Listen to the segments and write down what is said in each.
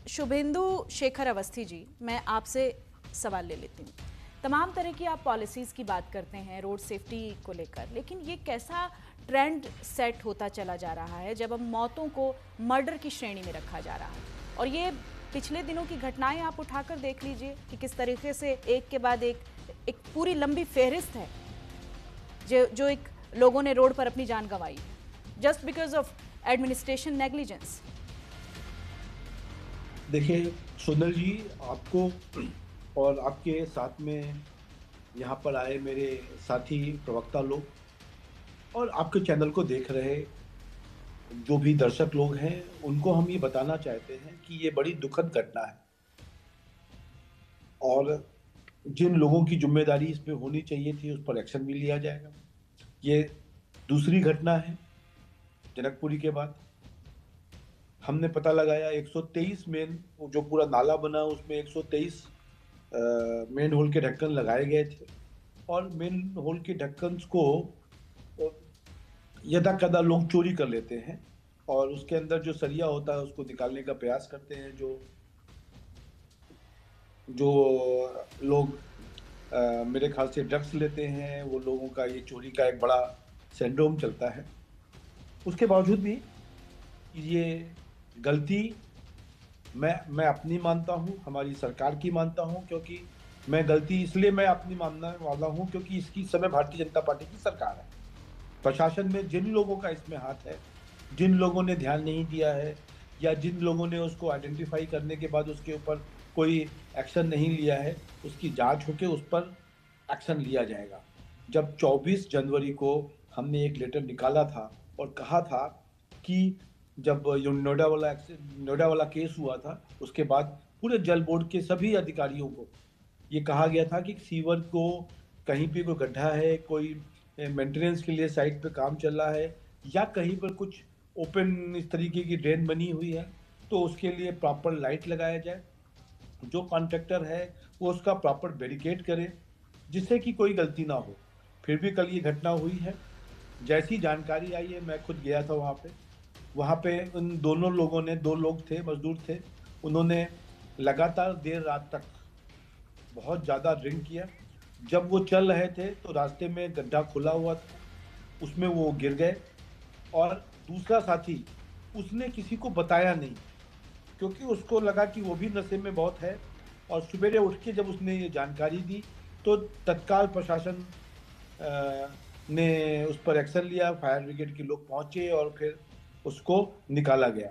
शुभेंदु शेखर अवस्थी जी, मैं आपसे सवाल ले लेती हूँ। तमाम तरह की आप पॉलिसीज़ की बात करते हैं रोड सेफ्टी को लेकर, लेकिन ये कैसा ट्रेंड सेट होता चला जा रहा है जब हम मौतों को मर्डर की श्रेणी में रखा जा रहा है। और ये पिछले दिनों की घटनाएं आप उठाकर देख लीजिए कि किस तरीके से एक के बाद एक पूरी लंबी फहरिस्त है जो एक लोगों ने रोड पर अपनी जान गंवाई just because of administration negligence. देखिए सुंदर जी, आपको और आपके साथ में यहाँ पर आए मेरे साथी प्रवक्ता लोग और आपके चैनल को देख रहे जो भी दर्शक लोग हैं, उनको हम ये बताना चाहते हैं कि ये बड़ी दुखद घटना है और जिन लोगों की जिम्मेदारी इस पे होनी चाहिए थी उस पर एक्शन भी लिया जाएगा। ये दूसरी घटना है जनकपुरी के बाद। हमने पता लगाया 123 मेन जो पूरा नाला बना उसमें 123 मेन होल के ढक्कन लगाए गए थे और मेन होल के ढक्कन को यदा कदा लोग चोरी कर लेते हैं और उसके अंदर जो सरिया होता है उसको निकालने का प्रयास करते हैं। जो लोग मेरे ख्याल से ड्रग्स लेते हैं वो लोगों का ये चोरी का एक बड़ा सिंड्रोम चलता है। उसके बावजूद भी ये गलती मैं अपनी मानता हूँ, हमारी सरकार की मानता हूँ, क्योंकि मैं गलती इसलिए मैं अपनी मानने वाला हूँ क्योंकि इसकी समय भारतीय जनता पार्टी की सरकार है। प्रशासन में जिन लोगों का इसमें हाथ है, जिन लोगों ने ध्यान नहीं दिया है या जिन लोगों ने उसको आइडेंटिफाई करने के बाद उसके ऊपर कोई एक्शन नहीं लिया है, उसकी जांच होकर उस पर एक्शन लिया जाएगा। जब 24 जनवरी को हमने एक लेटर निकाला था और कहा था कि जब नोएडा वाला केस हुआ था उसके बाद पूरे जल बोर्ड के सभी अधिकारियों को ये कहा गया था कि सीवर को कहीं पे कोई गड्ढा है, कोई मेंटेनेंस के लिए साइट पे काम चल रहा है या कहीं पर कुछ ओपन इस तरीके की ड्रेन बनी हुई है तो उसके लिए प्रॉपर लाइट लगाया जाए। जो कॉन्ट्रैक्टर है वो उसका प्रॉपर बैरिकेड करे जिससे कि कोई गलती ना हो। फिर भी कल ये घटना हुई है। जैसी जानकारी आई है, मैं खुद गया था वहाँ पे उन दोनों लोगों ने, 2 लोग थे, मजदूर थे, उन्होंने लगातार देर रात तक बहुत ज़्यादा ड्रिंक किया। जब वो चल रहे थे तो रास्ते में गड्ढा खुला हुआ था, उसमें वो गिर गए और दूसरा साथी उसने किसी को बताया नहीं क्योंकि उसको लगा कि वो भी नशे में बहुत है और सवेरे उठ के जब उसने ये जानकारी दी तो तत्काल प्रशासन ने उस पर एक्शन लिया। फायर ब्रिगेड के लोग पहुंचे और फिर उसको निकाला गया।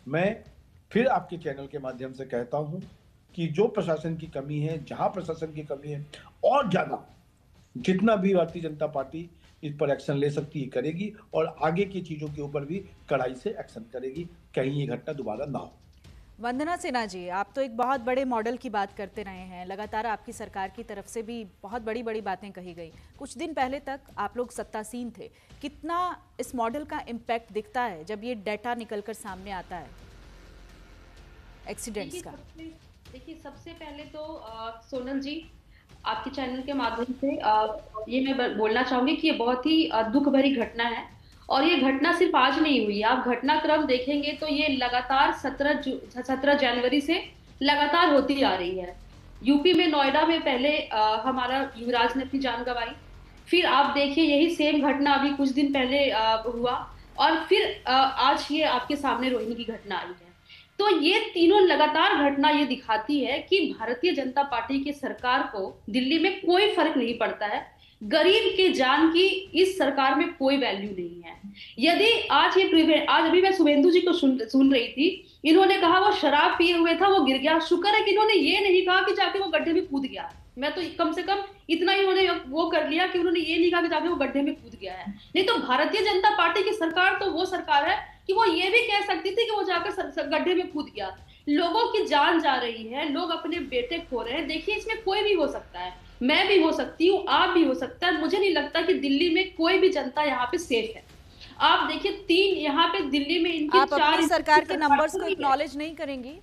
मैं फिर आपके चैनल के माध्यम से कहता हूं कि जो प्रशासन की कमी है, जहां प्रशासन की कमी है और ज़्यादा जितना भी भारतीय जनता पार्टी इस पर एक्शन ले सकती है करेगी और आगे की चीज़ों के ऊपर भी कड़ाई से एक्शन करेगी, कहीं ये घटना दोबारा ना हो। वंदना सिन्हा जी, आप तो एक बहुत बड़े मॉडल की बात करते रहे हैं, लगातार आपकी सरकार की तरफ से भी बहुत बड़ी बड़ी बातें कही गई। कुछ दिन पहले तक आप लोग सत्तासीन थे, कितना इस मॉडल का इम्पैक्ट दिखता है जब ये डेटा निकलकर सामने आता है एक्सीडेंट्स का? देखिए सबसे पहले तो सोनल जी, आपके चैनल के माध्यम से ये मैं बोलना चाहूंगी कि ये बहुत ही दुख भरी घटना है और ये घटना सिर्फ आज नहीं हुई। आप घटनाक्रम देखेंगे तो ये लगातार 17 जनवरी से लगातार होती आ रही है। यूपी में नोएडा में पहले हमारा युवराज ने अपनी जान गंवाई, फिर आप देखिए यही सेम घटना अभी कुछ दिन पहले हुआ और फिर आज ये आपके सामने रोहिणी की घटना आई है। तो ये तीनों लगातार घटना ये दिखाती है कि भारतीय जनता पार्टी की सरकार को दिल्ली में कोई फर्क नहीं पड़ता है। गरीब के जान की इस सरकार में कोई वैल्यू नहीं है। यदि आज अभी मैं शुभेंदु जी को सुन रही थी, इन्होंने कहा वो शराब पिए हुए था, वो गिर गया। शुक्र है कि इन्होंने ये नहीं कहा कि जाके वो गड्ढे में कूद गया। मैं तो कम से कम इतना ही उन्होंने वो कर लिया कि उन्होंने ये नहीं कहा कि जाके वो गड्ढे में कूद गया है। नहीं तो भारतीय जनता पार्टी की सरकार तो वो सरकार है कि वो ये भी कह सकती थी कि वो जाकर गड्ढे में कूद गया। लोगों की जान जा रही है, लोग अपने बेटे खो रहे हैं। देखिए इसमें कोई भी हो सकता है, मैं भी हो सकती हूँ, आप भी हो सकता है। मुझे नहीं लगता कि दिल्ली में कोई भी जनता यहाँ पे सेफ है। आप देखिए 3 यहाँ पे दिल्ली में इनकी आप 4 अपनी सरकार के नंबर्स को एक्नॉलेज नहीं करेंगी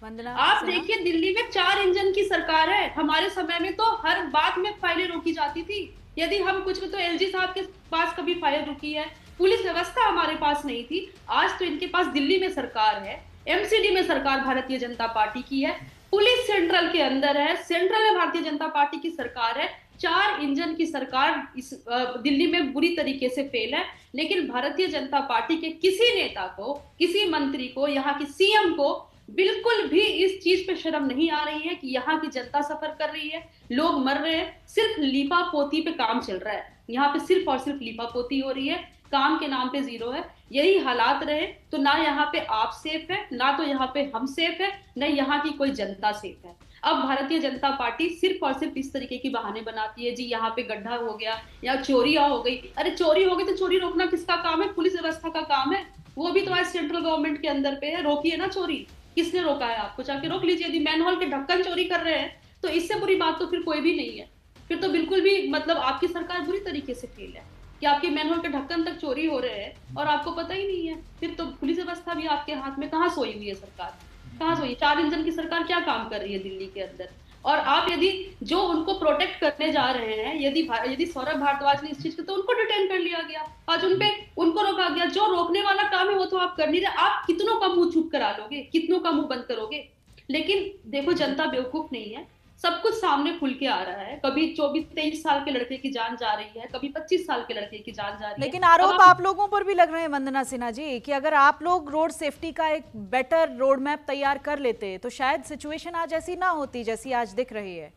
वंदना? आप देखिए दिल्ली में 4 इंजन की सरकार है। हमारे समय में तो हर बात में फाइलें रोकी जाती थी। यदि हम कुछ तो एलजी साहब के पास कभी फाइल रुकी है, पुलिस व्यवस्था हमारे पास नहीं थी। आज तो इनके पास दिल्ली में सरकार है, एमसीडी में सरकार भारतीय जनता पार्टी की है, पुलिस सेंट्रल के अंदर है, सेंट्रल में भारतीय जनता पार्टी की सरकार है, 4 इंजन की सरकार इस दिल्ली में बुरी तरीके से फेल है। लेकिन भारतीय जनता पार्टी के किसी नेता को, किसी मंत्री को, यहाँ की सीएम को बिल्कुल भी इस चीज पे शर्म नहीं आ रही है कि यहाँ की जनता सफर कर रही है, लोग मर रहे हैं, सिर्फ लीपा पोती पे काम चल रहा है। यहाँ पे सिर्फ और सिर्फ लीपा पोती हो रही है, काम के नाम पे जीरो है। यही हालात रहे तो ना यहाँ पे आप सेफ है, ना तो यहाँ पे हम सेफ है, ना यहाँ की कोई जनता सेफ है। अब भारतीय जनता पार्टी सिर्फ और सिर्फ इस तरीके की बहाने बनाती है, जी यहाँ पे गड्ढा हो गया या चोरियां हो गई। अरे चोरी हो गई तो चोरी रोकना किसका काम है? पुलिस व्यवस्था का काम है। वो भी तो आज सेंट्रल गवर्नमेंट के अंदर पे है, रोकिए ना चोरी। किसने रोका है आपको? जाके रोक लीजिए। यदि मैनहोल के ढक्कन चोरी कर रहे हैं तो इससे बुरी बात तो फिर कोई भी नहीं है। फिर तो बिल्कुल भी मतलब आपकी सरकार बुरी तरीके से फेल है कि आपके मैनहोल के ढक्कन तक चोरी हो रहे हैं और आपको पता ही नहीं है। फिर तो पुलिस व्यवस्था भी आपके हाथ में कहाँ सोई हुई है सरकार? कहाँ सोई? 4 इंजन की सरकार क्या काम कर रही है दिल्ली के अंदर? और आप यदि जो उनको प्रोटेक्ट करने जा रहे हैं, यदि सौरभ भारद्वाज ने इस चीज को, तो उनको डिटेन कर लिया गया, आज उनको रोका गया। जो रोकने वाला काम है वो तो आप कर नहीं रहे। आप कितनों का मुंह चुप करा लोगे? कितनों का मुंह बंद करोगे? लेकिन देखो जनता बेवकूफ नहीं है, सब कुछ सामने खुल के आ रहा है। कभी 24-23 साल के लड़के की जान जा रही है, कभी 25 साल के लड़के की जान जा रही है। लेकिन आरोप आप लोगों पर भी लग रहे हैं वंदना सिन्हा जी कि अगर आप लोग रोड सेफ्टी का एक बेटर रोड मैप तैयार कर लेते तो शायद सिचुएशन आज ऐसी ना होती जैसी आज दिख रही है।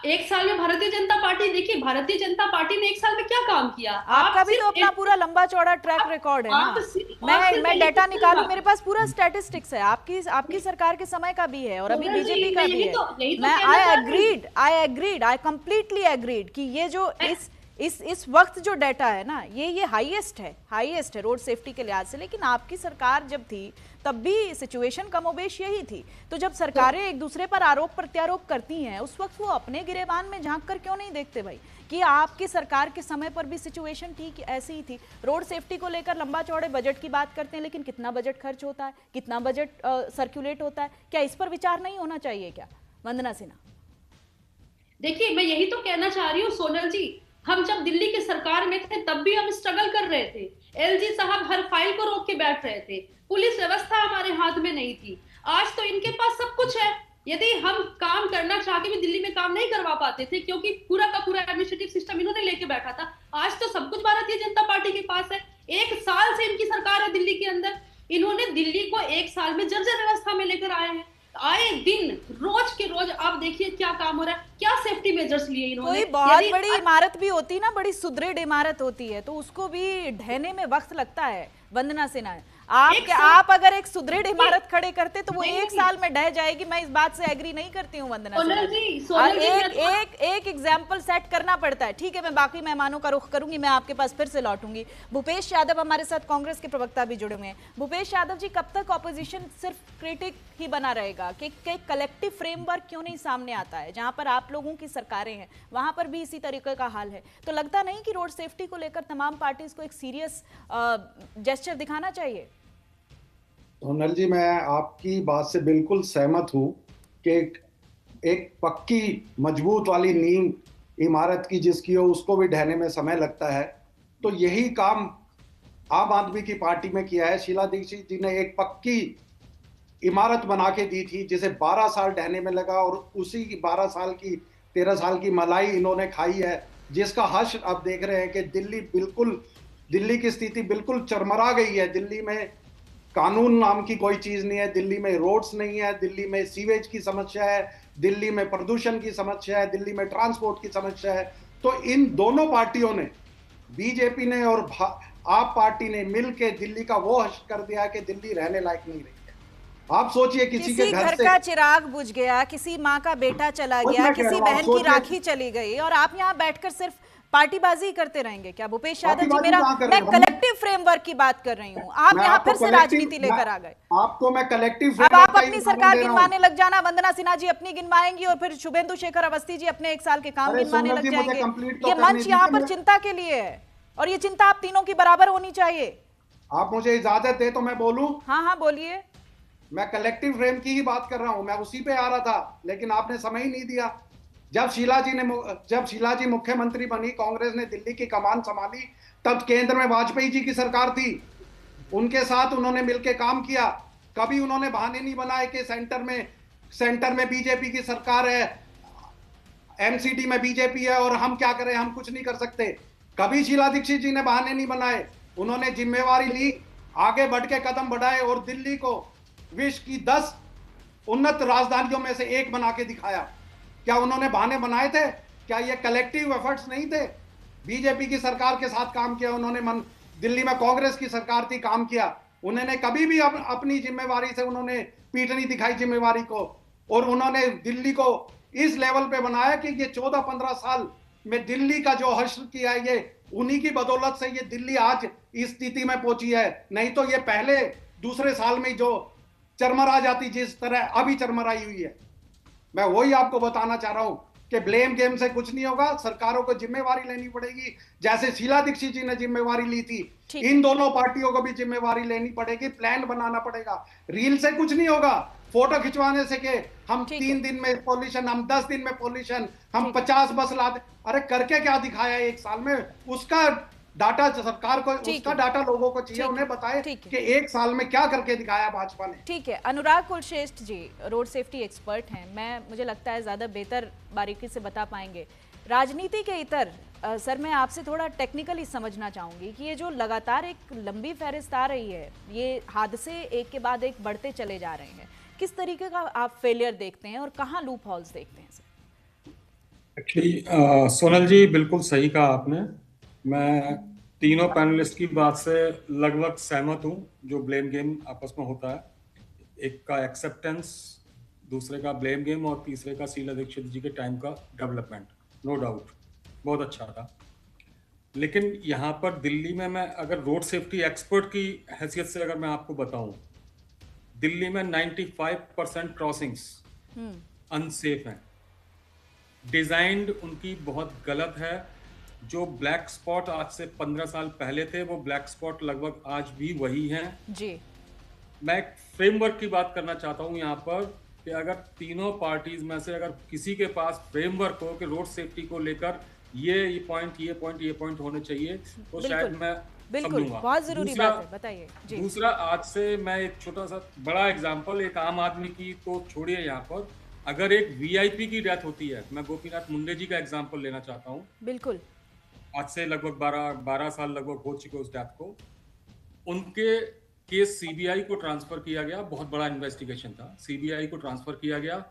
1 साल में भारतीय जनता पार्टी, देखिए भारतीय जनता पार्टी ने 1 साल में क्या काम किया? आपका भी तो अपना पूरा लंबा चौड़ा ट्रैक रिकॉर्ड है ना। मैं डाटा निकालू, मेरे पास पूरा स्टैटिस्टिक्स है, आपकी सरकार के समय का भी है और अभी बीजेपी का भी है। मैं आई कंप्लीटली एग्रीड कि ये जो इस वक्त जो डाटा है ना, ये हाईएस्ट है रोड सेफ्टी के लिहाज से। लेकिन आपकी सरकार जब थी तब भी सिचुएशन कमोबेश यही थी। तो जब सरकारें एक दूसरे पर आरोप प्रत्यारोप करती हैं उस वक्त वो अपने गिरेबान में झांक कर क्यों नहीं देखते भाई कि आपकी सरकार के समय पर भी सिचुएशन ठीक ऐसी ही थी। रोड सेफ्टी को लेकर लंबा चौड़े बजट की बात करते हैं, लेकिन कितना बजट खर्च होता है, कितना बजट सर्कुलेट होता है, क्या इस पर विचार नहीं होना चाहिए क्या? वंदना सिन्हा, देखिए मैं यही तो कहना चाह रही हूँ सोनल जी, हम जब दिल्ली की सरकार में थे तब भी हम स्ट्रगल कर रहे थे। एलजी साहब हर फाइल को रोक के बैठ रहे थे, पुलिस व्यवस्था हमारे हाथ में नहीं थी। आज तो इनके पास सब कुछ है। यदि हम काम करना चाह के भी दिल्ली में काम नहीं करवा पाते थे क्योंकि पूरा का पूरा एडमिनिस्ट्रेटिव सिस्टम इन्होंने लेके बैठा था। आज तो सब कुछ भारतीय जनता पार्टी के पास है। 1 साल से इनकी सरकार है दिल्ली के अंदर, इन्होंने दिल्ली को 1 साल में जर्जर व्यवस्था में लेकर आए हैं। आए दिन रोज के रोज आप देखिए क्या काम हो रहा है, क्या सेफ्टी मेजर्स लिए इन्होंने। कोई बहुत बड़ी इमारत भी होती ना, बड़ी सुदृढ़ इमारत होती है तो उसको भी ढहने में वक्त लगता है। वंदना सिन्हा, आप अगर एक सुदृढ़ इमारत खड़े करते तो वो 1 साल में ढह जाएगी। मैं इस बात से एग्री नहीं करती हूँ वंदना सिन्हा। एक एग्जाम्पल सेट करना पड़ता है। ठीक है, मैं बाकी मेहमानों का रुख करूंगी, मैं आपके पास फिर से लौटूंगी। भूपेश यादव हमारे साथ कांग्रेस के प्रवक्ता भी जुड़े हुए हैं। भूपेश यादव जी, कब तक ऑपोजिशन सिर्फ क्रिटिक ही बना रहेगा कि कलेक्टिव फ्रेमवर्क क्यों नहीं सामने आता है? जहां पर आप लोगों की सरकारें हैं वहां पर भी इसी तरीके का हाल है। तो लगता नहीं कि रोड सेफ्टी को लेकर तमाम पार्टीज को एक सीरियस जेस्चर दिखाना चाहिए? सोनल जी, मैं आपकी बात से बिल्कुल सहमत हूं कि एक पक्की मजबूत वाली नींव इमारत की जिसकी हो उसको भी ढहने में समय लगता है। तो यही काम आम आदमी की पार्टी में किया है। शीला दीक्षित जी ने एक पक्की इमारत बना के दी थी जिसे 12 साल ढहने में लगा और उसी की 12 साल की 13 साल की मलाई इन्होंने खाई है, जिसका हश्र अब देख रहे हैं कि दिल्ली की स्थिति बिल्कुल चरमरा गई है। दिल्ली में कानून नाम की कोई चीज नहीं है, दिल्ली में रोड्स नहीं है, दिल्ली में सीवेज की समस्या है, दिल्ली में प्रदूषण की समस्या है, दिल्ली में ट्रांसपोर्ट की समस्या है। तो इन दोनों पार्टियों ने, बीजेपी ने और आप पार्टी ने मिलकर दिल्ली का वो हश्र कर दिया कि दिल्ली रहने लायक नहीं रही है। आप सोचिए किसी के घर का चिराग बुझ गया, किसी माँ का बेटा चला गया, किसी बहन की राखी चली गई और आप यहाँ बैठकर सिर्फ पार्टीबाजी करते रहेंगे क्या? भूपेश यादव जी, मैं कलेक्टिव फ्रेमवर्क की बात कर रही हूँ, आप यहाँ फिर से राजनीति लेकर आ गए। आपको मैं कलेक्टिव, अब आप अपनी सरकार गिनवाने लग जाना। वंदना सिन्हा जी अपनी गिनवाएंगी और फिर शुभेंदु शेखर अवस्थी जी अपने 1 साल के काम गिनवाने लग जाएंगे। ये मंच यहाँ पर चिंता के लिए है और ये चिंता आप तीनों की बराबर होनी चाहिए। आप मुझे इजाजत दे तो मैं बोलूं? हाँ बोलिए। मैं कलेक्टिव फ्रेम की ही बात कर रहा हूं, मैं उसी पे आ रहा था, लेकिन आपने समय ही नहीं दिया। जब शीला जी मुख्यमंत्री बनी, कांग्रेस ने दिल्ली की कमान संभाली, तब केंद्र में वाजपेयी जी की सरकार थी, उनके साथ उन्होंने मिलकर काम किया। कभी उन्होंने बहाने नहीं बनाए कि सेंटर में बीजेपी की सरकार है, एमसीडी में बीजेपी है और हम क्या करें, हम कुछ नहीं कर सकते। कभी शीला दीक्षित जी ने बहाने नहीं बनाए, उन्होंने जिम्मेवारी ली, आगे बढ़ के कदम बढ़ाए और दिल्ली को विश्व की 10 उन्नत राजधानियों में से एक बना के दिखाया। क्या उन्होंने बहाने बनाए थे? क्या ये कलेक्टिव एफर्ट्स नहीं थे? बीजेपी की सरकार के साथ काम किया उन्होंने, दिल्ली में कांग्रेस की सरकार थी, काम किया उन्होंने। कभी भी अपनी जिम्मेवारी से उन्होंने पीठ नहीं दिखाई जिम्मेवारी को, और उन्होंने दिल्ली को इस लेवल पे बनाया कि ये 14-15 साल में दिल्ली का जो हश्र किया है, ये उन्हीं की बदौलत से ये दिल्ली आज इस स्थिति में पहुंची है। नहीं तो ये पहले दूसरे साल में जो चरमरा जाती, जिस तरह अभी चरमराई हुई है। मैं वही आपको बताना चाह रहा हूं कि ब्लेम गेम से कुछ नहीं होगा, सरकारों को जिम्मेवारी लेनी पड़ेगी, जैसे शीला दीक्षित जी ने जिम्मेवारी ली थी। इन दोनों पार्टियों को भी जिम्मेवारी लेनी पड़ेगी, प्लान बनाना पड़ेगा। रील से कुछ नहीं होगा, फोटो खिंचवाने से के हम 3 दिन में पॉल्यूशन, हम 10 दिन में पॉल्यूशन, हम 50 बस लाते, अरे करके क्या दिखाया 1 साल में? उसका डाटा सरकार को, उसका डाटा लोगों को चाहिए, उन्हें बताए कि 1 साल में क्या करके दिखाया भाजपा ने। ठीक है, अनुराग कुलश्रेष्ठ जी रोड सेफ्टी एक्सपर्ट हैं, मुझे लगता है ज्यादा बेहतर बारीकी से बता पाएंगे। राजनीति के इतर सर मैं आपसे थोड़ा टेक्निकली समझना चाहूंगी कि ये जो लगातार एक लंबी फहरिस्त आ रही है, ये हादसे एक के बाद एक बढ़ते चले जा रहे हैं, किस तरीके का आप फेलियर देखते हैं और कहाँ लूप हॉल्स देखते हैं सर? एक्चुअली सोनल जी बिल्कुल सही कहा आपने। मैं तीनों पैनलिस्ट की बात से लगभग सहमत हूं। जो ब्लेम गेम आपस में होता है, एक का एक्सेप्टेंस, दूसरे का ब्लेम गेम और तीसरे का शीला दीक्षित जी के टाइम का डेवलपमेंट, नो डाउट बहुत अच्छा था। लेकिन यहाँ पर दिल्ली में मैं अगर रोड सेफ्टी एक्सपर्ट की हैसियत से अगर मैं आपको बताऊं, दिल्ली में 95% क्रॉसिंग्स अनसेफ हैं, डिजाइंड उनकी बहुत गलत है। जो ब्लैक स्पॉट आज से 15 साल पहले थे, वो ब्लैक स्पॉट लगभग आज भी वही हैं जी। मैं एक फ्रेमवर्क की बात करना चाहता हूं यहाँ पर कि अगर तीनों पार्टीज में से अगर किसी के पास फ्रेमवर्क हो कि रोड सेफ्टी को लेकर ये पॉइंट होने चाहिए, तो शायद मैं समझूंगा। बहुत जरूरी बात है, बताइए जी। दूसरा, आज से मैं एक छोटा सा बड़ा एग्जांपल एक आम आदमी की तो छोड़िए, यहाँ पर अगर एक वीआईपी की डेथ होती है, मैं गोपीनाथ मुंडे जी का एग्जांपल लेना चाहता हूँ। बिल्कुल, आज से लगभग 12 साल लगभग हो चुके उस डेथ को। उनके केस सीबीआई को ट्रांसफर किया गया, बहुत बड़ा इन्वेस्टिगेशन था, सीबीआई को ट्रांसफर किया गया।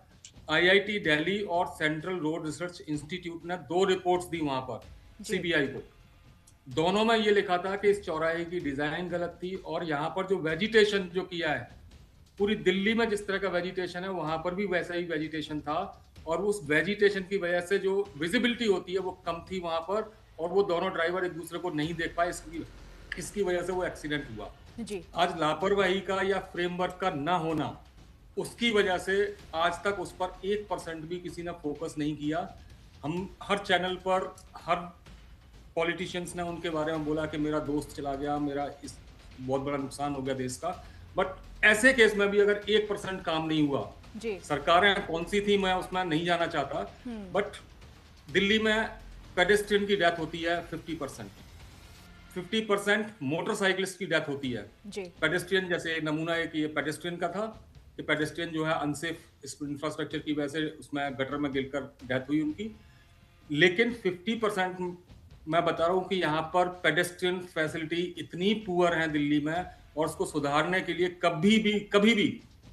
आईआईटी दिल्ली और सेंट्रल रोड रिसर्च इंस्टीट्यूट ने 2 रिपोर्ट्स दी वहां पर सीबीआई को। दोनों में ये लिखा था कि इस चौराहे की डिजाइन गलत थी, और यहाँ पर जो वेजिटेशन जो किया है, पूरी दिल्ली में जिस तरह का वेजिटेशन है वहां पर भी वैसा ही वेजिटेशन था, और उस वेजिटेशन की वजह से जो विजिबिलिटी होती है वो कम थी वहां पर, और वो दोनों ड्राइवर एक दूसरे को नहीं देख पाए, इसकी वजह से वो एक्सीडेंट हुआ जी। आज लापरवाही का या फ्रेमवर्क का ना होना, उसकी वजह से आज तक उस पर 1% भी किसी ने फोकस नहीं किया। हम हर चैनल पर, हर पॉलिटिशियंस ने उनके बारे में बोला कि मेरा दोस्त चला गया, मेरा इस बहुत बड़ा नुकसान हो गया देश का, बट ऐसे केस में भी अगर 1% काम नहीं हुआ जी। सरकारें कौन सी थी मैं उसमें नहीं जाना चाहता, बट दिल्ली में पेडेस्ट्रियन की डेथ होती है 50% मोटरसाइकिलिस्ट की डेथ होती है जी। पेडेस्ट्रियन, जैसे नमूना एक ये पेडेस्ट्रियन का था कि पेडेस्ट्रियन जो है अनसेफ इंफ्रास्ट्रक्चर की वजह से उसमें गटर में गिरकर डेथ हुई उनकी। लेकिन 50% मैं बता रहा हूँ कि यहाँ पर पेडेस्ट्रियन फैसिलिटी इतनी पुअर है दिल्ली में, और उसको सुधारने के लिए कभी भी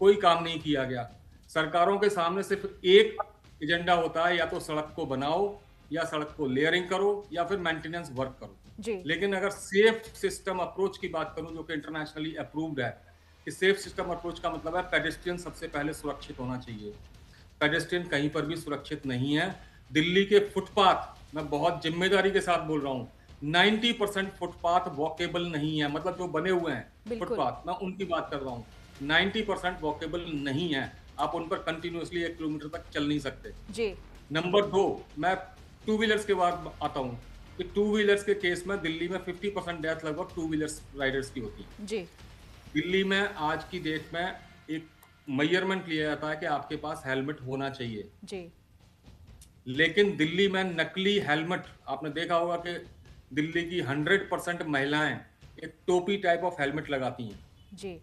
कोई काम नहीं किया गया। सरकारों के सामने सिर्फ एक एजेंडा होता है, या तो सड़क को बनाओ, या सड़क को लेयरिंग करो, या फिर मेंटेनेंस वर्क करो जी। लेकिन अगर सेफ सिस्टम अप्रोच की बात करूं, जो कि इंटरनेशनली अप्रूव्ड है, कि सेफ सिस्टम अप्रोच का मतलब है पेडेस्ट्रियन सबसे पहले सुरक्षित होना चाहिए। पेडेस्ट्रियन कहीं पर भी सुरक्षित नहीं है। दिल्ली के फुटपाथ, मैं बहुत जिम्मेदारी के साथ बोल रहा हूँ, 90% फुटपाथ वॉकेबल नहीं है, मतलब जो बने हुए हैं फुटपाथ, मैं उनकी बात कर रहा हूँ, 90% वॉकेबल नहीं है। आप उन पर कंटिन्यूअसली 1 किलोमीटर तक चल नहीं सकते जी। नंबर 2, मैं 2 व्हीलर्स के बाद आता हूँ कि 2 व्हीलर्स के केस में दिल्ली में 50% डेथ लगभग 2 व्हीलर्स राइडर्स की होती है जी। दिल्ली में आज की डेट में एक मेजरमेंट लिया जाता है कि आपके पास हेलमेट होना चाहिए जी। लेकिन दिल्ली में नकली हेलमेट, आपने देखा होगा कि दिल्ली की 100% महिलाएं एक टोपी टाइप ऑफ हेलमेट लगाती हैं जी।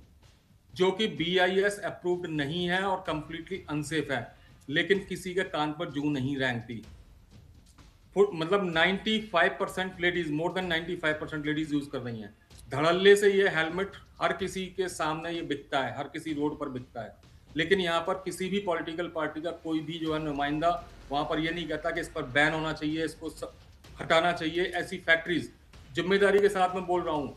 जो कि BIS अप्रूव्ड नहीं है और कंप्लीटली अनसेफ है, लेकिन किसी के कान पर जू नहीं रेंगती। मतलब 95% ladies, more than 95% ladies use कर रही हैं। धड़ल्ले से ये हेलमेट हर किसी के सामने ये बिकता है, हर किसी रोड पर बिकता है, लेकिन यहाँ पर किसी भी पॉलिटिकल पार्टी का कोई भी जो है नुमाइंदा वहां पर ये नहीं कहता कि इस पर बैन होना चाहिए, इसको हटाना चाहिए। ऐसी फैक्ट्रीज, जिम्मेदारी के साथ मैं बोल रहा हूँ,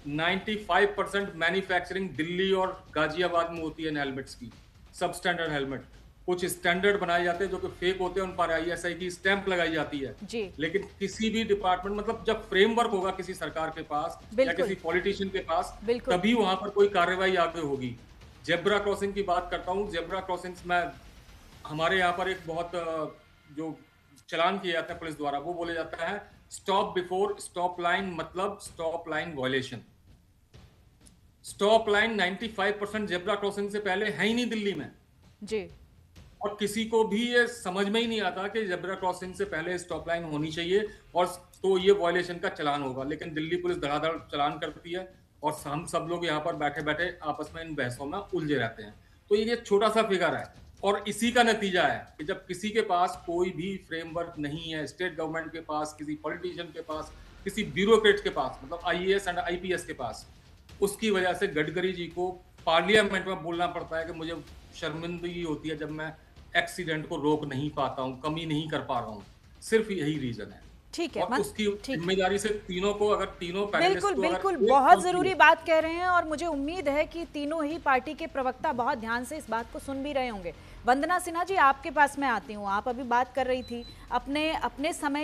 95% मैन्युफैक्चरिंग दिल्ली और गाजियाबाद में होती है हेलमेट्स की, सब स्टैंडर्ड हेलमेट। कुछ स्टैंडर्ड बनाए जाते हैं जो कि फेक होते हैं, उन पर ISI की स्टैंप लगाई जाती है जी। लेकिन किसी भी डिपार्टमेंट, मतलब जब फ्रेमवर्क होगा किसी सरकार के पास या किसी पॉलिटिशियन के पास, तभी वहां पर कोई कार्रवाई आगे होगी। जेब्रा क्रॉसिंग की बात करता हूँ, जेब्रा क्रॉसिंग्स में हमारे यहाँ पर एक बहुत जो चलान किए जाते हैं पुलिस द्वारा, वो बोले जाता है स्टॉप बिफोर स्टॉप लाइन, मतलब stop line violation. Stop line 95% zebra crossing से पहले है ही नहीं दिल्ली में जी। और किसी को भी ये समझ में ही नहीं आता कि जेब्रा क्रॉसिंग से पहले स्टॉप लाइन होनी चाहिए और तो ये वायलेशन का चलान होगा। लेकिन दिल्ली पुलिस धड़ाधड़ चलान करती है और हम सब लोग यहाँ पर बैठे बैठे आपस में इन बहसों में उलझे रहते हैं। तो ये छोटा सा फिगर है और इसी का नतीजा है कि जब किसी के पास कोई भी फ्रेमवर्क नहीं है, स्टेट गवर्नमेंट के पास, किसी पॉलिटिशियन के पास, किसी ब्यूरोक्रेट के पास, मतलब IAS एंड IPS के पास, उसकी वजह से गडकरी जी को पार्लियामेंट में बोलना पड़ता है कि मुझे शर्मिंदगी होती है जब मैं एक्सीडेंट को रोक नहीं पाता हूं, कमी नहीं कर पा रहा हूं। सिर्फ यही रीजन है। ठीक है, और उसकी जिम्मेदारी से तीनों को, अगर तीनों बिल्कुल बिल्कुल बहुत जरूरी बात कह रहे हैं और मुझे उम्मीद है कि तीनों ही पार्टी के प्रवक्ता बहुत ध्यान से इस बात को सुन भी रहे होंगे। वंदना सिन्हा जी, आपके पास मैं आती हूँ। आप अभी बात कर रही थी अपने समय